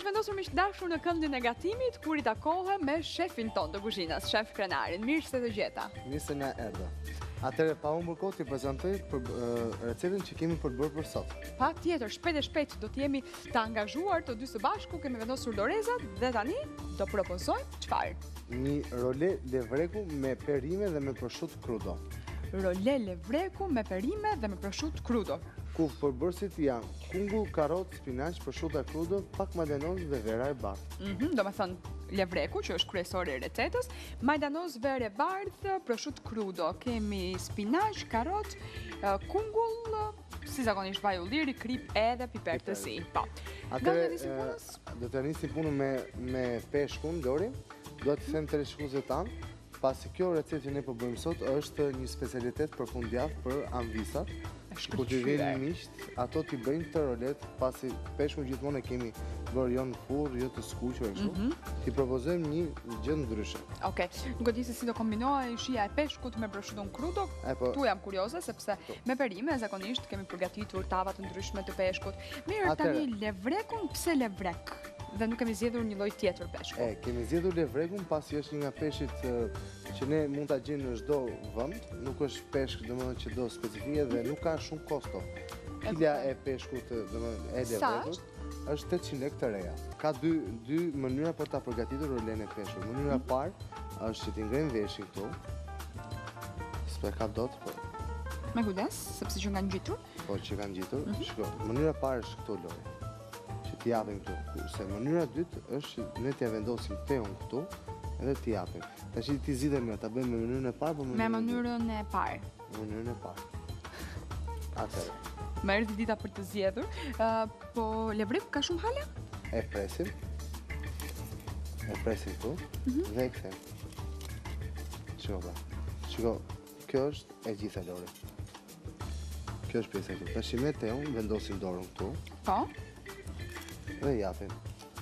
është vendosur miq dashur në këndin e gatimit kur I takohem me shefin ton të kuzhinës, shef Krenarin. Mirë se të gjeta. Mirë se na erdhe. Atëherë pa humbur kohë t'ju prezantoj recetën që kemi për të bërë për sot. Patjetër, shpejt e shpejt do të jemi të angazhuar të dy së bashku, kemi vendosur dorezat dhe tani do propozojmë çfarë? Një role levreku me perime dhe me prosciutto crudo. Role levreku me perime dhe me prosciutto crudo. Ku përbërësit janë kungull, karot, spinaq, prosciutto crudo, pak majdanoz dhe vera e bardhë. Do me thënë levreku, që është kryesori I recetës, majdanoz, verë e bardhë, prosciutto crudo. Kemi spinaq, karot, kungull, si zakonisht vaj ulliri, krip edhe piper të si. Po. Atëherë do të nisim punën me peshkun, Lori. Do të them teleshikuesit tanë, pasi kjo recetë që ne po bëjmë sot është një specialitet për fundjavë për anvisat. Kur të vinë miqt, ato t'i bëjnë të rolet, pasi peshkun gjithmonë e kemi bërë jo në furrë, jo të skuqur e kështu. T'i propozojmë një gjë ndryshe. Okej, nuk e di se si do kombinohej shija e peshkut me prosciutton crudo. Ktu jam kurioze sepse me perime zakonisht kemi përgatitur tava të ndryshme të peshkut. Mirë, tani levrekun, pse levrek? Dhe nuk kemi zgjedhur një lloj tjetër peshku. Kemi zgjedhur levrekun pasi është një nga peshqit që ne mund ta gjejmë në çdo vend, nuk është peshk domethënë që do specifike dhe nuk ka shumë kosto. Kilja e peshkut, domethënë e levrekut është 800 lekë të reja. Ka dy mënyra për ta përgatitur rolen e peshkut. Mënyra e parë është që t'i ngrejmë veshin këtu. S'pe ka dot, po. Me kujdes, sepse që nga ngjitur. Po, që kanë ngjitur. Shiko, mënyra e parë është këtu, Lori. Që t'i japim këtu. Kurse mënyra e dytë është që ne t'ia vendosim peun këtu edhe t'i japim. Tash ti zgjidhem ta bëjmë me mënyrën e parë apo me mënyrën e parë? Me mënyrën e parë. Atëherë. Më erdhi dita për të zgjedhur. Po levreku ka shumë hala? E presim. E presim këtu dhe e kthem. Shiko, kjo është e gjitha, Lori. Kjo është pjesa këtu. Tash me teun vendosim dorën këtu. Po. Dhe japim.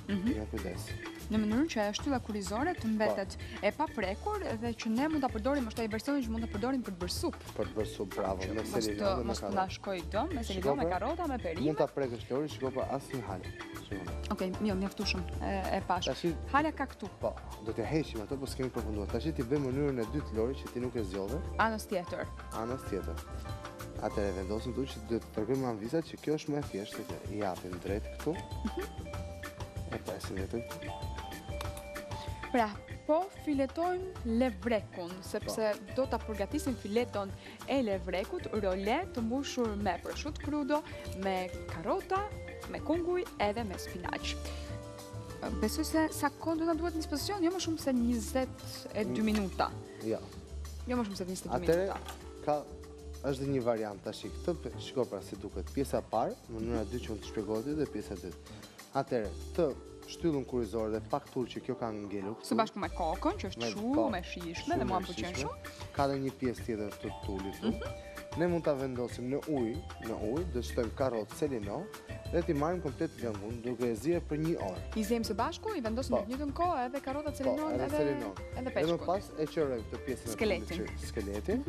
Me kujdes. Në mënyrën që ajo shtylla kurrizore të mbetet e paprekur dhe që ne mund ta përdorim është ai versioni që mund ta përdorim për të bërë supë. Për të bërë supë, bravo, me selinon dhe me mos të na shkoj dëm, me selinon, me karrota, me perime. Mund ta prekësh, Lori, shiko pa asnjë hale. Okej, jo, mjaftueshëm, e pash. Hala ka këtu. Po, do t'ja heqim ato, po s'kemi përfunduar. Tash ti bëj mënyrën e dytë, Lori, që ti nuk e zgjodhe. Anës tjetër. Anës tjetër. Atëherë vendosim këtu që do të tregojmë anvisat që kjo është më e thjeshtë, i japim drejt këtu. E presim vetëm. Pra, po filetojmë levrekun, sepse do ta përgatisim fileton e levrekut role të mbushur me prosciutto crudo, me karrota, me kunguj edhe me spinaq. Besoj se sa kohë do na duhet në dispozicion, jo më shumë se 22 minuta. Jo. Jo më shumë se 22 minuta. Atëherë është një variant tash këtë, shiko pra si duket. Pjesa e parë, mënyra e dytë që unë të shpjegoj ti dhe pjesa e dytë. Atëherë, të shtyllën kurrizore dhe pak tull që kjo ka ngelur këtu. Së bashku me kokën, që është shumë me shishme dhe mua më pëlqen shumë. Ka dhe një pjesë tjetër të tullit këtu. Ne mund ta vendosim në ujë, do shtojmë karrotë, selino dhe ti marrim komplet lëngun duke e zier për 1 orë. I zejmë së bashku, i vendosim në të njëjtën kohë edhe karrotat, selinon edhe peshkun. Dhe më pas e qërojmë këtë pjesën e skeletin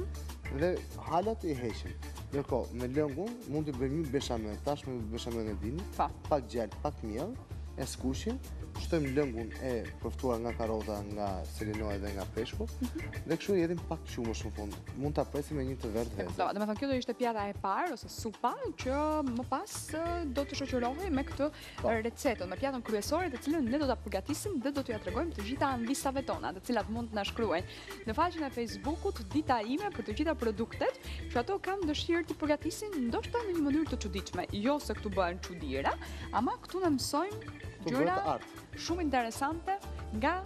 dhe halat i heqim. Ndërkohë, me lëngun mund të bëjmë një beshamel, tash me beshamel e dini, pak gjalp, pak miell, e skuqim, shtojmë lëngun e përftuar nga karrota, nga selinoja dhe nga peshku, dhe kështu jetim pak qumësh në fund. Mund ta presim me një të verdhë vezë. Domethënë kjo do ishte pjata e parë ose supa që më pas do të shoqërohej me këtë recetën, me pjatën kryesore të cilën ne do ta përgatisim dhe do t'ju tregojmë të gjitha anvisave tona, të cilat mund të na shkruajnë në faqen e Facebookut Dita ime për të gjitha produktet, që ato kanë dëshirë të përgatisin ndoshta në një mënyrë të çuditshme. Jo se këtu bëhen çuditëra, ama këtu na mësojmë gjëra shumë interesante nga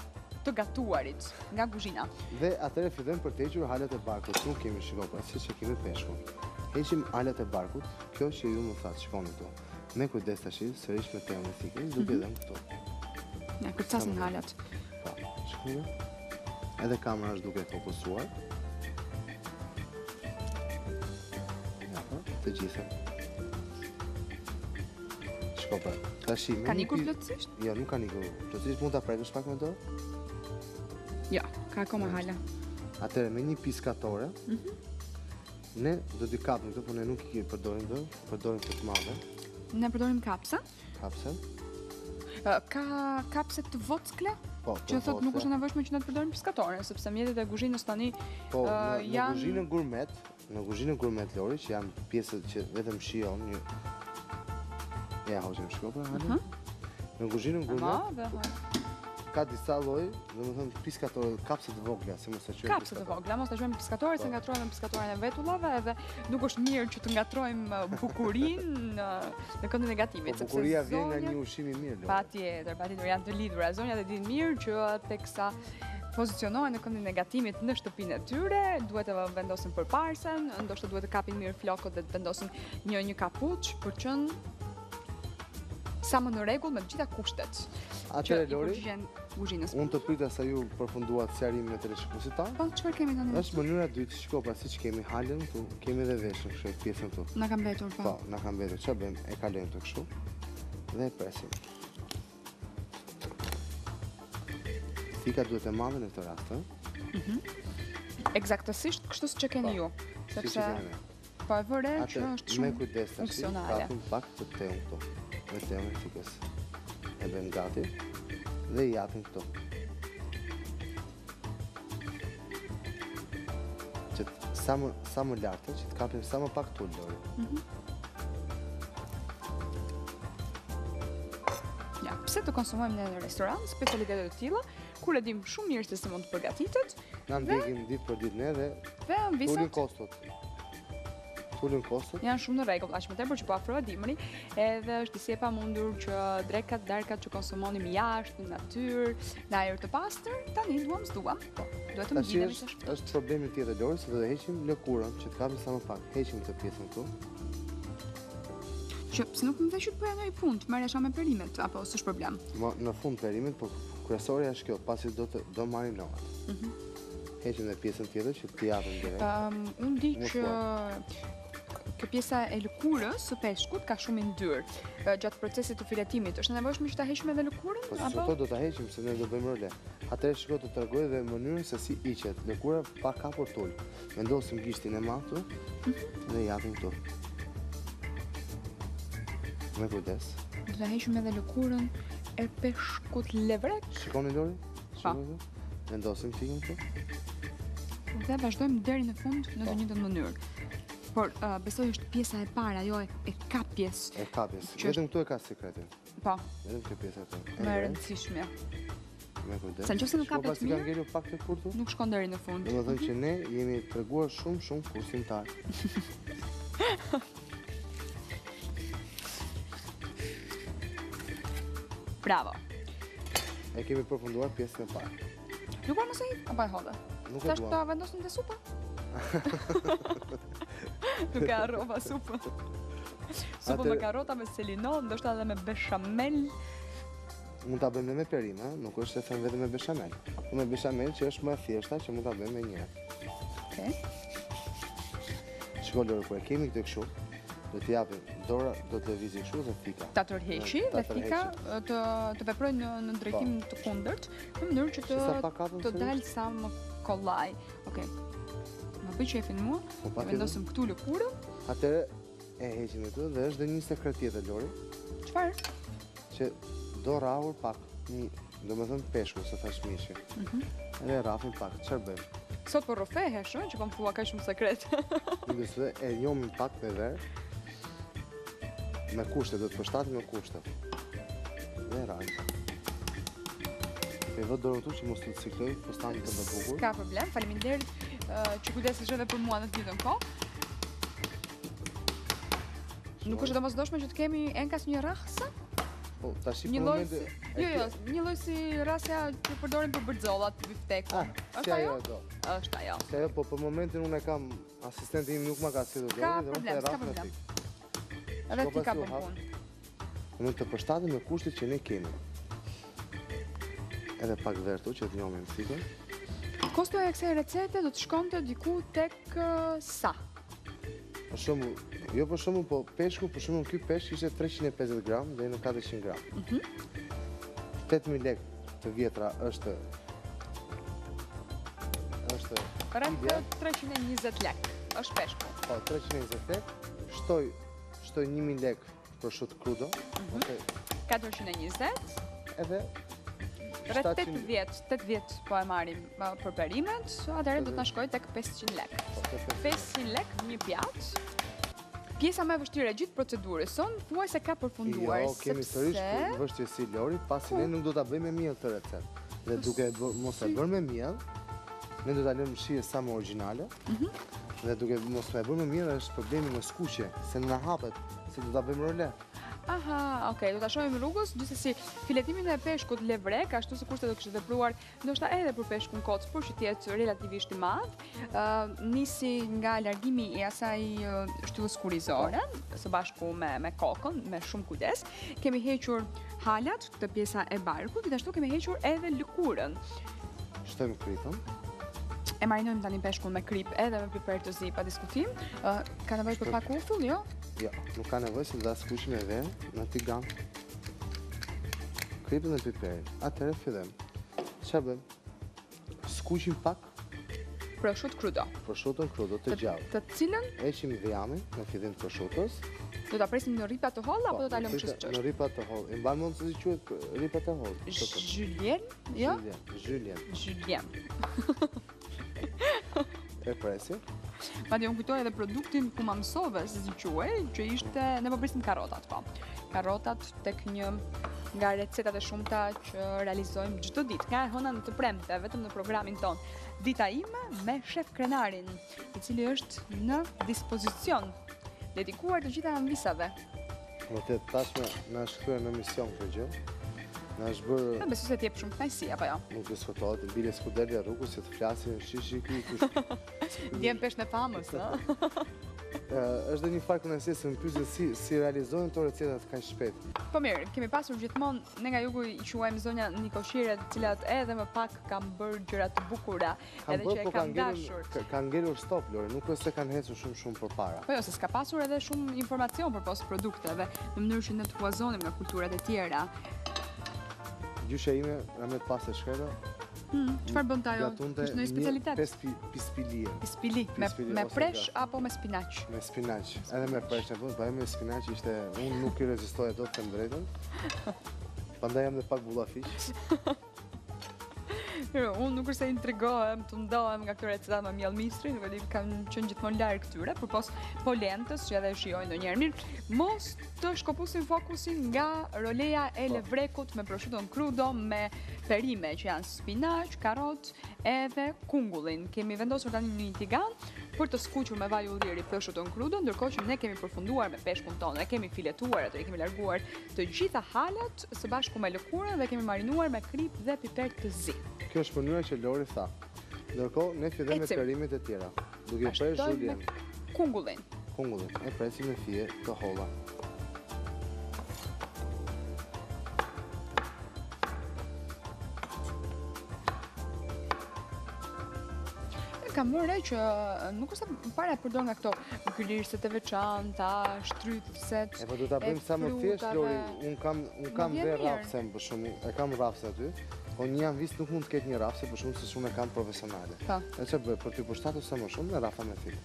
të gatuarit, nga kuzhina. Dhe atëherë fillojmë për të hequr halat e barkut. Nuk kemi shikoj pra siç e kemi peshkun. Heqim halat e barkut, kjo që ju më thatë, shikoni këtu. Me kujdes tash, sërish me temën fikën, duke dhënë këtu. Ja, kërcasin halat. Po, shikoni. Edhe kamera është duke fokusuar. Ja, të gjitha. Shiko pra. Ka nikur plotësisht? Jo, nuk ka nikur. Plotësisht mund ta prekësh pak me dorë? Jo, ka akoma hala. Atëherë me një piskatore, ne do t'i kapim këtë, por ne nuk I përdorim këtë, përdorim këtë të madhe. Ne përdorim kapsa? Kapsa. Ka kapse të vockle? Po, Që thot nuk është e nevojshme që ne të përdorim piskatore, sepse mjetet e kuzhinës tani po, në janë kuzhinën gurmet Lori, që janë pjesët që vetëm shijon një... Ja, hoqem shkopa, hale? Në kuzhinën gurmet ka disa lloj, domethënë piskatore, kapse të vogla, se mos e quajmë kapse të vogla, mos ta quajmë piskatore, se ngatrohen me piskatoren e vetullave, edhe nuk është mirë që të ngatrojmë bukurinë në këndin e gatimit, sepse bukuria vjen nga një ushqim i mirë. Patjetër, janë të lidhura. Zonjat e dinë mirë që teksa pozicionohen në këndin e gatimit në shtëpinë e tyre, duhet të vendosin përparsen, ndoshta duhet të kapin mirë flokët dhe të vendosin një kapuç për qenë sa më në rregull me të gjitha kushtet. Atëherë Lori, unë të pyeta sa ju përfunduat sqarimin e teleshikuesit tanë. Po, çfarë kemi tani? Është mënyra e dytë, shiko pra siç kemi halën këtu, kemi edhe veshën kështu pjesën këtu. Na ka mbetur po. Po, na ka mbetur. Çfarë bëjmë? E kalojmë të kështu. Dhe e presim. Thika duhet e madhe në këtë rast, ëh? Eksaktësisht kështu siç e keni ju, sepse po e vëre që është shumë me kujdes tash. funksionale. Kapim pak të teun këtu. Me teun fikës. E bëjmë gati dhe i japim këtu. Që sa më lartë, që të kapim sa më pak tull, Lori. Ja, pse të konsumojmë në restoran, specialitetet të tilla, kur e dim shumë mirë se si mund të përgatitet. Na ndjekim ditë për ditë ne dhe tulin kostot. Janë shumë në rregull, aq më tepër që po afrohet dimri, edhe është disi e pamundur që drekat, darkat që konsumonim jashtë, në natyrë, në ajër të pastër, tani s'duam. Duhet të mbledhemi sa shpejt. Është problemi tjetër Lori, se do të heqim lëkurën, që të kapim sa më pak. Heqim këtë pjesën këtu. Që pse nuk më dhe që të bëja ndonjë punë, të merresha me perimet, apo s'është problem? Në fund perimet, por kryesorja është kjo, pasi do marinohet. Heqim dhe pjesën tjetër që t'i japim direkt. Unë di që kjo pjesa e lëkurës së peshkut ka shumë yndyrë gjatë procesit të filetimit. Është nevojshme që ta heqim edhe lëkurën? Po çfarë do ta heqim se ne do bëjmë role. Atëherë shiko të tregoj dhe mënyrën se si hiqet lëkura pa kapur tul. Vendosim gishtin e madh këtu dhe japim këtu. Me kujdes. Do ta heqim edhe lëkurën e peshkut levrek. Shikoni Lori? Shikoni. Vendosim fikën këtu. Dhe vazhdojmë deri në fund në të njëjtën mënyrë. Por besoj është pjesa e parë, ajo e kapjes. E kapjes. Vetëm këtu e ka sekretin. Po. Vetëm kjo pjesa këtu. Më e rëndësishme. Me kujdes. Sa nëse nuk kapet mirë, ka ngelur pak të kurtu, nuk shkon deri në fund. Domethënë që ne jemi treguar shumë kursimtar. Bravo. E kemi përfunduar pjesën e parë. Nuk pa mëse i, apo e hodhe? Nuk e dua. Tash ta vendosim te supa? Nuk e harrova supën. Supën me karrota, me selinon, ndoshta edhe me beshamel. Mund ta bëjmë me perim, nuk është se them vetëm me beshamel. Po me beshamel që është më e thjeshta që mund ta bëjmë me një herë. Okej. Shiko Lori, kur e kemi këtë kështu, do t'i japim dora, do të lëvizë kështu dhe thika. Ta tërheqi dhe thika të veprojnë në drejtim të kundërt, në mënyrë që të dalë sa më kollaj. Okej. Më bëj qefin mua, vendosim këtu lëkurën. Atëherë e heqim këtu dhe është dhe një sekret tjetër Lori. Çfarë? Që do rrahur pak, domethënë peshku, se thash mishi. Edhe rrafim pak, çfarë bëjmë? Sot po rrofehesh, që po më thua kaq shumë sekret. Nëse e njomim pak me verë, me kushte, do të përshtatim me kushte. Dhe rrajmë. E vë dorën tu që mos të cikloj, postani të bukur. Ka problem, faleminderit që kujdesesh edhe për mua në të njëjtën kohë. Nuk është domosdoshme që të kemi enkas një rrahse? Po, tash për momentin. Jo, një lloj si rrasja që përdorim për bërxollat, biftekun. Është ajo do. Është ajo. Se ajo, po për momentin unë e kam asistentin im nuk ma ka thënë dorë dhe unë e rraf me fik. Edhe ti ka bën punë. Në të përshtatim me kushtet që ne kemi. Edhe pak vertu që të njomim fikën. Kosto e kësaj recete do të shkonte diku tek sa? Për shembull, jo për shembull, po peshku, për shembull ky peshk ishte 350 gram deri në 400 gram. 8000 lekë të vjetra është rreth 320 lekë. Është peshku. Po, 320 lekë. Shtoj 1000 lekë për shut crudo. 420 edhe Rreth 80 po e marrim për perimet, atëherë do të na shkojë tek 500 lekë. 500 lekë një pjatë. Pjesa më e vështirë e gjithë procedurës son thuaj se ka përfunduar. Jo, kemi sërish vështirësi Lori, pasi ne nuk do ta bëjmë me miell këtë recetë. Dhe duke mos e bërë me miell, ne do ta lëmë shije sa më origjinale. Dhe duke mos e bërë me miell është problemi në skuqje, se na hapet, se do ta bëjmë role. Aha, okay, do ta shohim rrugës, gjithsesi filetimin e peshkut levrek, ashtu si kurse do kishte vepruar ndoshta edhe për peshkun kocë, por që të jetë relativisht i madh, nisi nga largimi i asaj shtyllës kurizore, së bashku me kokën, me shumë kujdes. Kemi hequr halat, këtë pjesa e barkut, gjithashtu kemi hequr edhe lëkurën. Shtojmë kripën. E marinojmë tani peshkun me krip edhe me piper të zi pa diskutim. Ka nevojë për pak ufull, jo? Jo, nuk ka nevojë se do ta skuqim me verë në tigan. Kripën dhe piperin. Atëherë fillojmë. Çfarë bëjmë? Skuqim pak prosciutto crudo. Prosciutto crudo të gjallë. Të cilën heqim dhjamin në fillim të prosciuttos. Do ta presim në ripa të holla apo do ta lëmë çështë? Në ripa të holla. I mban mend se si quhet ripa të holla? Julien, jo? Julien. E presim. Madje unë kujtoj edhe produktin ku ma mësove se si quhej, që ishte, ne po prisim karrotat, po. Karrotat tek një nga recetat e shumta që realizojmë çdo ditë, nga e hëna në të premte, vetëm në programin ton. Dita ime me shef Krenarin, i cili është në dispozicion, dedikuar të gjitha anvisave. Vërtet, tashme na është kthyer në mision kjo gjë. Na është bërë... Besoj se t'jep shumë kënaqësi, apo jo? Nuk diskutohet, bile s'ku deli rrugës se të flasin shishi kush. Djem pesh me famës, ë? Është dhe një farë kënaqësie se më pyesin si realizojnë këto recetat kaq shpejt. Po mirë, kemi pasur gjithmonë, ne nga jugu i quajmë zonja Nikoshire, të cilat edhe më pak kanë bërë gjëra të bukura, edhe që e kanë dashur. Kanë ngelur stop, Lori, nuk është se kanë hecur shumë përpara. Po jo, se s'ka pasur edhe shumë informacion përpos produkteve, në mënyrë që ne të huazonim nga kulturat e tjera. Gjysha ime, ramet pastë shkreta. Çfarë bën ajo? Është një specialitet? Pispilie. Pispili, me presh apo me spinaq? Me spinaq. Edhe me presh në fund, po me spinaq ishte, unë nuk i rezistoja dot të drejtën. Prandaj jam dhe pak bullafiq. Unë nuk është se intrigohem, të ndohem nga këtë recetat me miell mistri, nuk e di, kanë qenë gjithmonë larg këtyre, përpos polentës që edhe shijojnë ndonjëherë mirë. Mos të shkopusin fokusin nga roleja e levrekut me prosciutto crudo, me perime që janë spinaq, karrot edhe kungullin. Kemi vendosur tani në një tigan për të skuqur me vaj ulliri prosciutto crudo, ndërkohë që ne kemi përfunduar me peshkun tonë, ne kemi filetuar ato, i kemi larguar të gjitha halat së bashku me lëkurën dhe kemi marinuar me krip dhe piper të zi. Kjo është mënyra që Lori tha. Ndërkohë ne fillojmë me perimet e tjera. Duke presh Julien. Kungullin. Kungullin. E presim me fije të holla. Kam bërë që nuk është se para e përdor nga këto gëlirset e veçanta, shtrydhset. E po do ta bëjmë sa më thjesht, Lori. Un kam dhe rrafse për shumë, e kam rrafse aty. Po një anvis nuk mund të ketë një rrafse për shumë se shumë e kam profesionale. E që bëjë, për të përshtatur sa më shumë, në rafa me fil.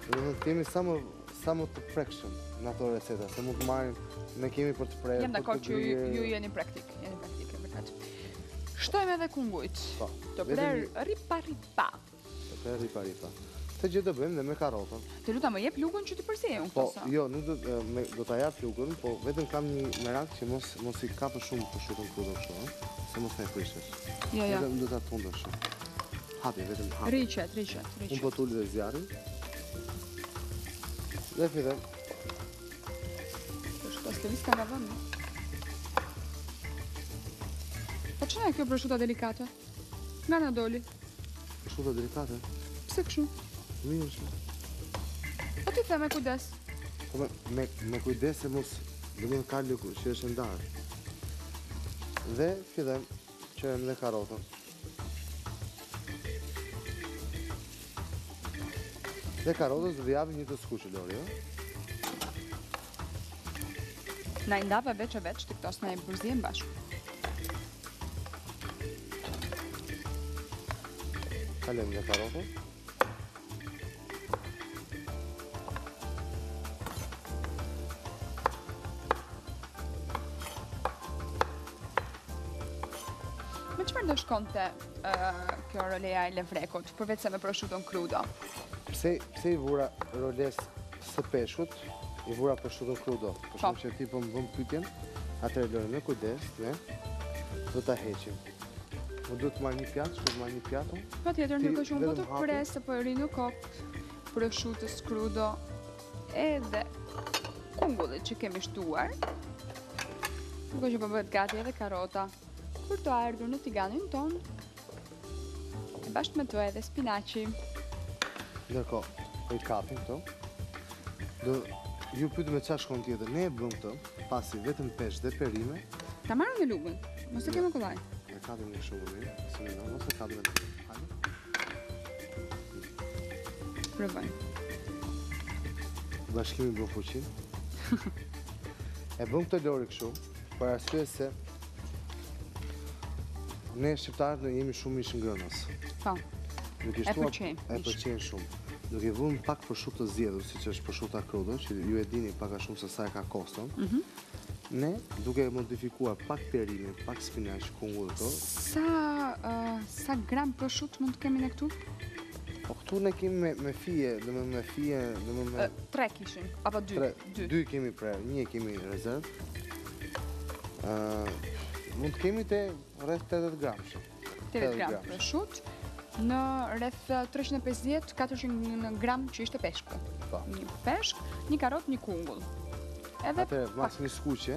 Dhe të kemi sa më të prekshëm në ato receta, se mund të marrim, ne kemi për të prerë. Jem dakord që ju jeni praktik, e vërtet. Shtojmë edhe kungujt. Të prerë ripa. Të prerë ripa. Këtë gjë do bëjmë dhe me karrotën. Të luta më jep lugën që ti përsej unë këto sa. Po, jo, nuk do ta jap lugën, po vetëm kam një merak që mos i kapë shumë prosciutto crudo kështu, se mos e prishesh. Jo. Vetëm do ta tundësh. Hapi, vetëm hapi. Riqet. Unë po tulli dhe zjarrin. Dhe fillem. Është steliska nga vëndi. Po ç'na e kjo prosciutto delikate? Nga na doli? Prosciutto delikate? Pse kështu? Mirë shumë. Po ti the me kujdes. Po me kujdes se mos do të ka lëku që është ndarë. Dhe fillojmë qërëm dhe karrotën. Dhe karrotës dhe japim një të skuqë, Lori, jo? Na i ndave veç e veç, të këtos na i përzien bashkë. Kalem dhe karrotën. çfarë do shkonte kjo roleja e levrekut, përveç se me prosciuton crudo? Pse i vura roles së peshkut, i vura prosciuton crudo? Për shumë që ti po më bëm pyetjen, atëherë Lori me kujdes, ne do ta heqim. Më duhet të marr një pjatë, shkoj të marr një pjatë. Patjetër, ndërkohë që unë po të pres se po e ri në kokë prosciutës crudo edhe kungullit që kemi shtuar. Ndërkohë që po bëhet gati edhe karota për të ardhur në tiganin ton. E bashkë me to edhe spinaci. Ndërkohë, po i kapim këto. Ju pyetëm me çfarë shkon tjetër. Ne e bëm këtë, pasi vetëm peshk dhe perime. Ta marrëm në lugën, mos e kemi kollaj. E kapim në shumë mirë, si më mos e kapim në Provojmë. Bashkimi bën fuqin. E bëm këtë Lori kështu, për arsye se ne shqiptarët ne jemi shumë mish ngrënës. Po. E pëlqejnë shumë. Duke i vënë pak prosciutto të zgjedhur, siç është prosciutto crudo, që ju e dini pak a shumë se sa e ka koston. Ne, duke modifikuar pak perime, pak spinaq, kungull këto. Sa gram prosciutto mund të kemi ne këtu? Po këtu ne kemi me fije, me 3 kishin, apo 2? 2 kemi prerë, 1 kemi rezervë. Mund të kemi te rreth 80 gramsh. 80 gram prosciutto në rreth 350-400 gram që ishte peshku. Një peshk, një karot, një kungull. Atëherë, mas një skuqe.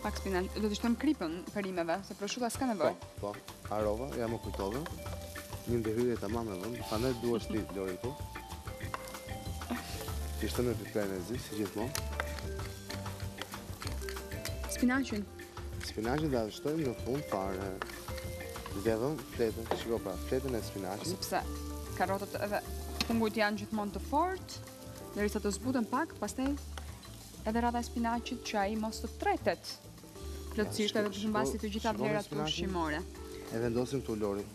Pak spinaq, do të shtojmë kripën perimeve, se prosciutto s'ka nevojë. Po, harova, ja më kujtove. Një ndërhyrje tamam e vëmë, prandaj duash ti Lori këtu. Ti shton me piperën e zi, si gjithmonë. Spinaqin. Spinaqin do ta shtojmë në fund fare. Zgjedhëm fletën, shiko pra, fletën e spinaqit. Sepse karotët edhe kungujt janë gjithmonë të fortë, derisa të zbuten pak, pastaj edhe rradha e spinaqit që ai mos të tretet plotësisht edhe të shëmbasi të gjitha vlerat ushqimore. E vendosim këtu Lori.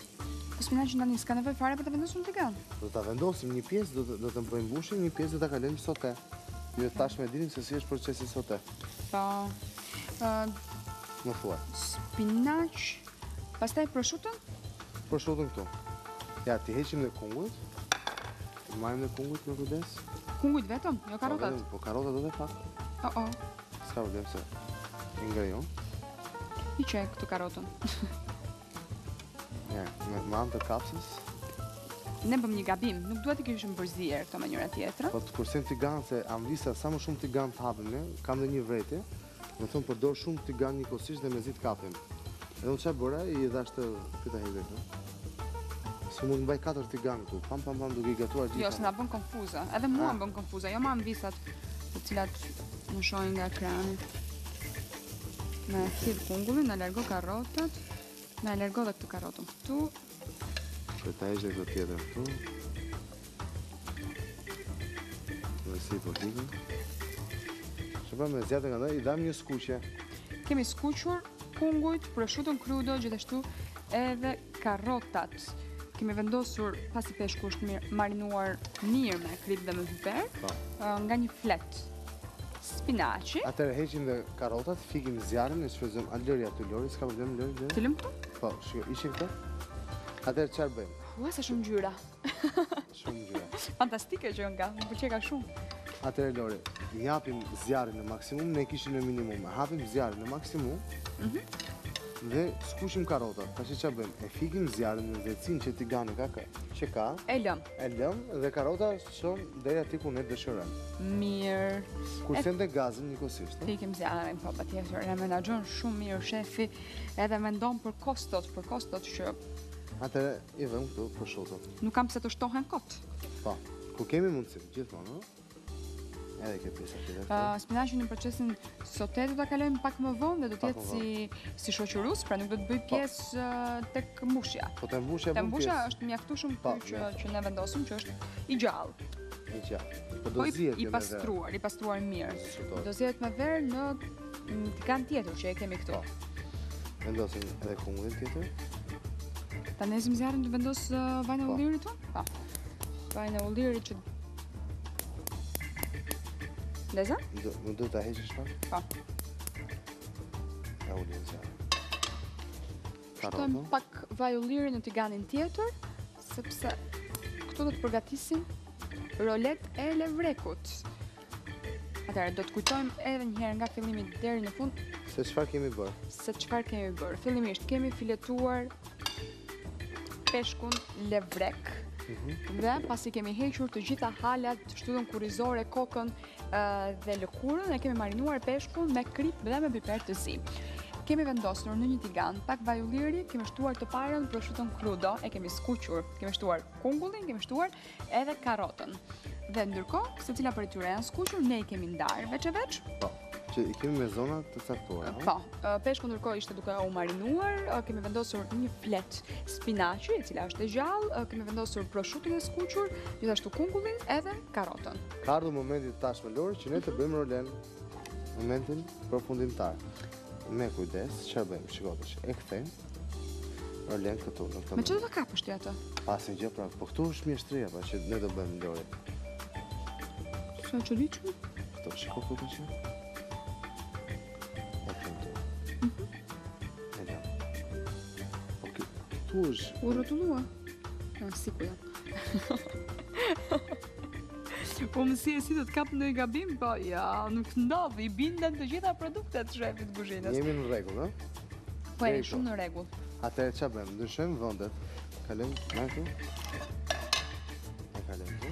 Po spinaqin tani s'ka nevojë fare për të vendosur në tigan. Do ta vendosim një pjesë, do të bëjmë mbushje, një pjesë do ta kalojmë sote. Ju tashmë dinim se si është procesi sote. Po. Më thuaj. Spinaq, pastaj prosciuton? Prosciuton këtu. Ja, ti heqim dhe kungujt. Marrim dhe kungujt me kujdes. Kungujt vetëm, jo karotat. Po karotat edhe pak. S'ka problem se i ngrejon. I qej këtu karotën. Ja, me anë të kapsës. Ne bëm një gabim, nuk duhet të kishim përzier këto me njëra tjetra. Po të kursim tigan, se amvisa sa më shumë tigan të hapim ne, kam dhe një vretje, më thonë përdor shumë tigan njëkohësisht dhe me zi të kapim. Edhe unë çfarë bëra, i dhash të këta hidhe këtu. Se mund të mbaj 4 tigan këtu, pam duke i gatuar gjitha. Jo, se na bën konfuza. Edhe mua më bën konfuza, jo ma amvisat të cilat më shohin nga ekrani. Na thirr kungullin, na largo karrotat, na largo dhe këtë karotën këtu. Ta heq dhe këtë tjetër këtu. Dhe si po hikën. Shëpa me zjatë nga dhe, i dam një skuqe. Kemi skuqur kungujt, prosciuton crudo, gjithashtu edhe karrotat. Kemi vendosur, pasi peshku është marinuar mirë me krip dhe me piper, nga një flet spinaci. Atëherë heqim dhe karrotat, fikim zjarrin, e shfrytëzojmë Lori aty Lori, s'ka problem Lori? Të lëm këtu? Po, ishin këto? Atëherë çfarë bëjmë? Ua, sa shumë ngjyra. Shumë ngjyra. Fantastike që nga, më pëlqej ka shumë. Atëherë Lori, i hapim zjarrin në maksimum, ne kishim në minimum. Hapim zjarrin në maksimum. Dhe skuqim karrotat. Tash çfarë bëjmë? E fikim zjarrin në nxehtësinë që tigani ka. E lëm. E lëm dhe karrota shon deri aty ku ne dëshirojmë. Mirë. Kursen dhe gazin njëkohësisht. Fikim zjarrin, po patjetër. E menaxhon shumë mirë shefi, edhe mendon për kostot që atëherë i vëmë këtu prosciuton. nuk kam pse të shtohen kot. Po, ku kemi mundësi, gjithmonë, ëh? Edhe këtë pjesë aty. Spinaqin në procesin sote do ta kalojmë pak më vonë dhe do të jetë si shoqërues, pra nuk do të bëj pjesë tek mbushja. Po te mbushja bën pjesë. Te mbushja është mjaftueshëm që ne vendosim që është i gjallë. I gjallë. Po do zihet i pastruar mirë. Do zihet me verë në tigan tjetër që e kemi këtu. Vendosim edhe kungullin tjetër. Ta nezim zjarrin të vendos vajin e ullirit tonë? Po. Vajin e ullirit që Leza? Më duhet ta heqësh pak? Po. Ja ullim zjarrin. shtojmë pak vaj ulliri në tiganin tjetër, sepse këtu do të përgatisim rolet e levrekut. Atëherë, do të kujtojmë edhe një herë nga fillimi deri në fund Se çfarë kemi bërë? Fillimisht kemi filetuar peshkun levrek dhe pasi kemi hequr të gjitha halat, shtutën kurrizore, kokën dhe lëkurën, e kemi marinuar peshkun me krip dhe me biber të zi. Kemi vendosur në një tigan pak vaj ulliri, kemi shtuar të parën prosciuton crudo, e kemi skuqur, kemi shtuar kungullin, kemi shtuar edhe karrotën. Dhe ndërkohë, secila prej tyre janë skuqur, ne i kemi ndarë veç e veç. Po, që i kemi me zona të caktuara. Po, peshku ndërkohë ishte duke u marinuar, kemi vendosur një flet spinaqi, e cila është e gjallë, kemi vendosur prosciutin e skuqur, gjithashtu kungullin edhe karrotën. Ka ardhur momenti tashmë Lori që ne të bëjmë rolen, momentin përfundimtar. Me kujdes, çfarë bëjmë? Shikosh, e kthejmë rolen këtu në këtë. Me çfarë do ta kapësh ti atë? Pasin gjë pra, po këtu është mjeshtria pa që ne do bëjmë Lori. Sa çuditshëm. Këtu shiko këtu që. E kthejmë këtu. E jam. Po këtu është. U rrotullua? Ja, si ku jam. Po mësi e si do të kap në gabim, po ja, nuk ndodh, i binden të gjitha produktet shefit kuzhinës. Jemi në rregull, ë? Po e shumë në rregull. Atëherë çfarë bëjmë? Ndryshojmë vendet. Kalojmë më këtu. E kalojmë këtu.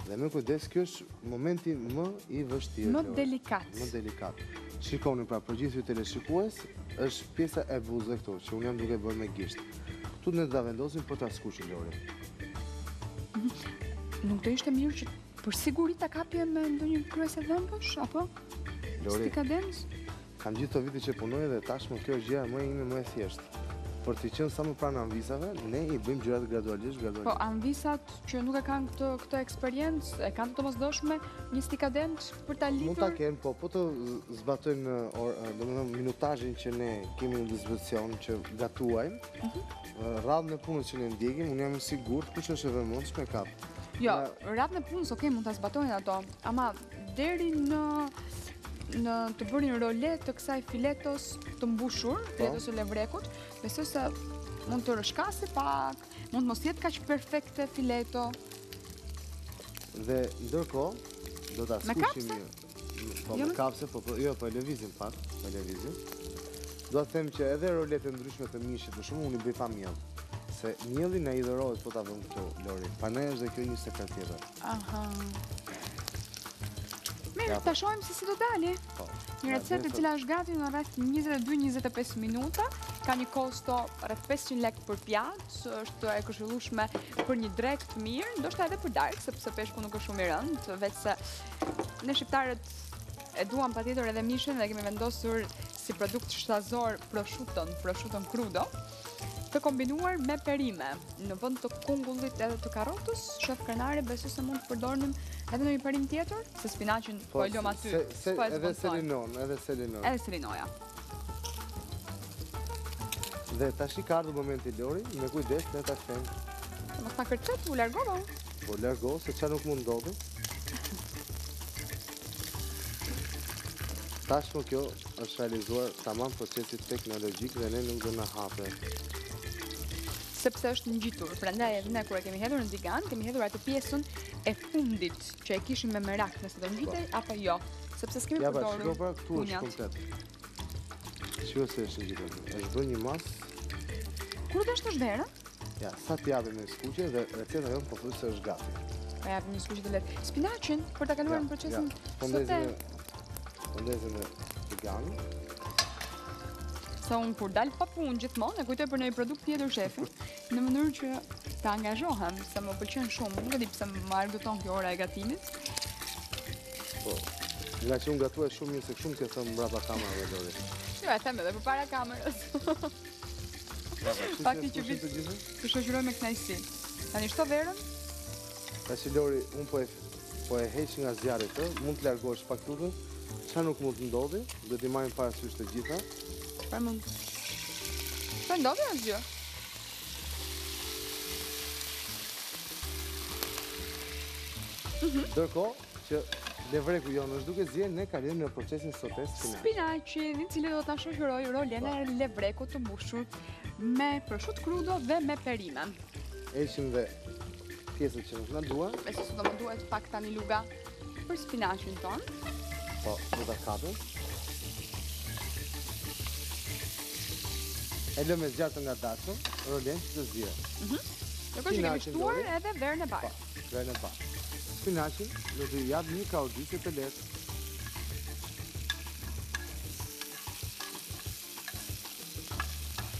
Dhe me kujdes, kjo është momenti më i vështirë. Më delikat. Më delikat. Shikoni pra, për gjithë ju teleshikues, është pjesa e buzëve këtu, që unë jam duke bërë me gisht. Këtu ne do ta vendosim për ta skuqur Lori. Nuk do ishte mirë që për siguri ta kapje me ndonjë kryese dhëmbësh, apo? Lori, Stikadens? kam gjithë të vite që punoj dhe tashmë kjo është gjëja më ime më e thjeshtë. Për të qenë sa më pranë anvisave, ne i bëjmë gjërat gradualisht. Po anvisat që nuk e kanë këtë eksperiencë, e kanë të domosdoshme një stikadent për ta lidhur? Mund ta kenë, po të zbatojnë domethënë minutazhin që ne kemi në dispozicion që gatuajmë. Radhën e punës që ne ndjekim, unë jam i sigurt kush është e vëmendshëm e kap. Jo, radhën e punës okay, mund ta zbatojnë ato, ama deri në të bërin role të kësaj filetos të mbushur, filetos së levrekut, besoj se mund të rëshkasi pak, mund mos jetë kaq perfekte fileto. Dhe ndërkohë do ta skuqim mirë. Po me kapse, jo, po e lëvizim pak, po e lëvizim. Do të them që edhe rolet e ndryshme të mishit, për shembull, unë i bëj pa miell. Se mielli na hidhërohet po ta vëmë këtu, Lori. Prandaj është dhe kjo një sekret tjetër. Aha. Mirë, ta shohim se si do dali. Po. Një recetë e cila është gati në rreth 22-25 minuta, ka një kosto rreth 500 lekë për pjatë, është e këshillueshme për një drek të mirë, ndoshta edhe për darkë, sepse peshku nuk është shumë i rëndë, veç se ne shqiptarët e duam patjetër edhe mishin dhe kemi vendosur si produkt shtazor prosciuton crudo, të kombinuar me perime. Në vend të kungullit edhe të karrotës, shef krenari besoj se mund të përdornim edhe në një perim tjetër, se spinaqin po e lëm aty. Edhe selinon, edhe selinoja. Edhe selinoja. Dhe tash ka ardhur momenti Lori, me kujdes ne ta kthejmë. Mos ta kërcet, u largova. Po largo, se çfarë nuk mund ndodhi. Tashmë kjo është realizuar tamam procesi teknologjik dhe ne nuk do na hape. Sepse është ngjitur, prandaj edhe ne kur e kemi hedhur në tigan, kemi hedhur atë pjesën e fundit që e kishim me merak nëse do ngjitej apo jo, sepse s'kemi përdorur. Ja, pra, këtu është komplet. Shiko se është ngjitur. Është bërë një mas. Kur do është vera? Ja, sa t'japim me skuqje dhe receta jonë po thotë se është gati. Pa japim një skuqje të lehtë. Spinaqin për ta kaluar në procesin sote. Pondezim me tigan. Sa unë kur dal pa punë gjithmonë, e kujtoj për një produkt tjetër shefi, në mënyrë që ta angazhohem, se më pëlqen shumë, nuk e di pse më argëton kjo ora e gatimit. Po, nga që unë gatuaj shumë mirë se shumë ke thëmë mbrapa kamerave, Lori. Jo, e them edhe përpara kamerës. Fakti që vit të shoqëroj me kënaqësi. Tani shto verën? Tash Lori, unë po e heq nga zjarri të, mund të largohesh pak tutën, çfarë nuk mund të ndodhi, do t'i marrim parasysh të gjitha. Çfarë mund? Çfarë ndodhi asgjë? Ndërkohë që levreku jonë është duke zjerë, ne kalim në procesin sotes spinaqi. Spinaqin, i cili do të shoqëroj rolën e levrekut të mbushur me prosciutto crudo dhe me perime. Heqim dhe pjesët që nuk na duan. E se do më duhet pak tani luga për spinaqin ton. Po, do ta kapim. E lëmë zgjatë nga datën, rolen që të zjerë. Ndërkohë që kemi shtuar edhe verën e bardhë. Verën e bardhë. Spinaqin do t'i jap një kaudisje të lehtë.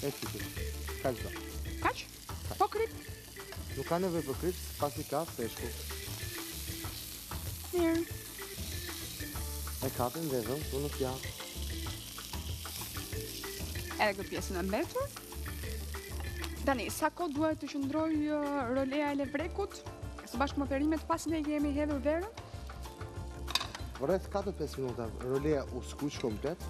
E qytet. Kaq do. Kaq? Po krip. Nuk ka nevojë për krip, pasi ka peshku. Mirë. E kapim dhe vëm këtu në pjatë. Edhe këtë pjesën e mbetur. Tani, sa kohë duhet të qëndroj rolea e levrekut? Së bashku me perimet pas ne kemi hedhur verën? Rreth 4-5 minuta, rolea u skuq komplet,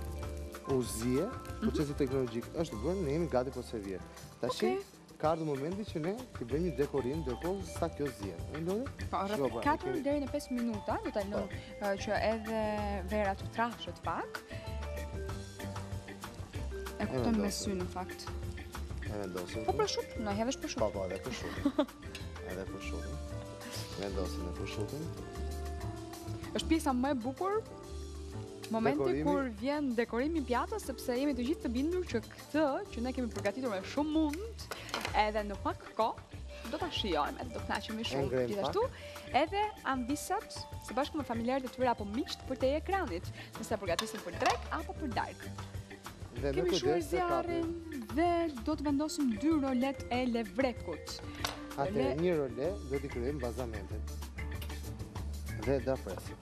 u zje, procesi teknologjik është bërë, ne jemi gati për servir. Tashi, ka ardhur momenti që ne t'i bëjmë një dekorim, ndërkohë sa kjo zje. E Lori? Po, rreth 4 deri në 5 minuta, do ta lëm që edhe vera të trashët pak. E kupton me sy në fakt. E vendosim. Po prosciutto, na hedhësh prosciutto. Po, edhe prosciutto. Edhe prosciutto. Vendosim e prosciutton. Është pjesa më e bukur, momenti kur vjen dekorimi i pjatës, sepse jemi të gjithë të bindur që këtë që ne kemi përgatitur me shumë mund, edhe në pak kohë, do ta shijojmë, edhe do kënaqemi shumë gjithashtu, edhe ambisat së bashku me familjarët e tyre apo miqt për te ekranit, nëse përgatisin për drek apo për darkë. Kemi shuar zjarrin dhe do të vendosim 2 rolet e levrekut. Atë një role do t'i kryejmë bazamentin. Dhe da presim.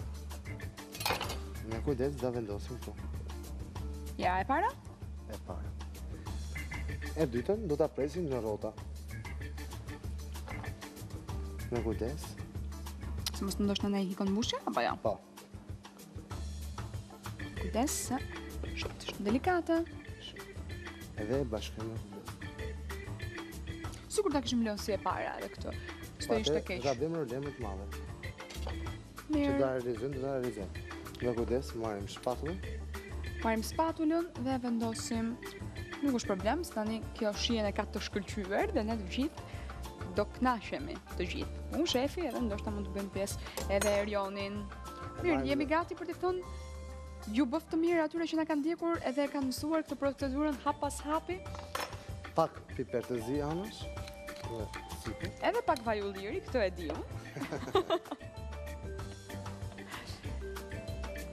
Me kujdes da vendosim këtu. Ja, e para? E para. E dytën do t'a presim në rrota. Me kujdes. Se mos të ndoshta ne i hikon mbushja, apo jo? Po. Kujdes, se shumë delikate. Edhe e bashkojmë me kujdes. Sigur ta kishim lënë si e para edhe këtë. S'do ishte keq. Gabim rolemët të madhe. Që Mirë. da realizojmë. Me kujdes marrim shpatullën. Marrim spatulën dhe vendosim. Nuk është problem, se tani kjo shijen e ka të shkëlqyer dhe ne të gjithë do kënaqemi të gjithë. Unë shefi edhe ndoshta mund të bëjmë pjesë edhe Erionin. Mirë, jemi gati për të thënë ju bëft të mirë atyre që na kanë ndjekur edhe kanë mësuar këtë procedurën hap pas hapi. Pak piper të zi anash. Dhe sipe. Edhe pak vaj ulliri, këtë e di unë.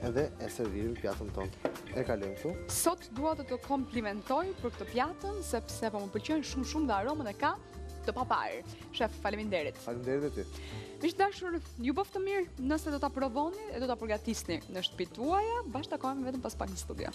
Edhe e servirim pjatën tonë. E kalojmë këtu. Sot dua të të komplimentoj për këtë pjatën, sepse po më pëlqen shumë dhe aromën e ka të paparë. Shef, faleminderit. Faleminderit e ti. Miq dashur, ju bëf të mirë nëse do ta provoni e do ta përgatisni në shtëpitë tuaja, bashkë takohemi vetëm pas pak në studio.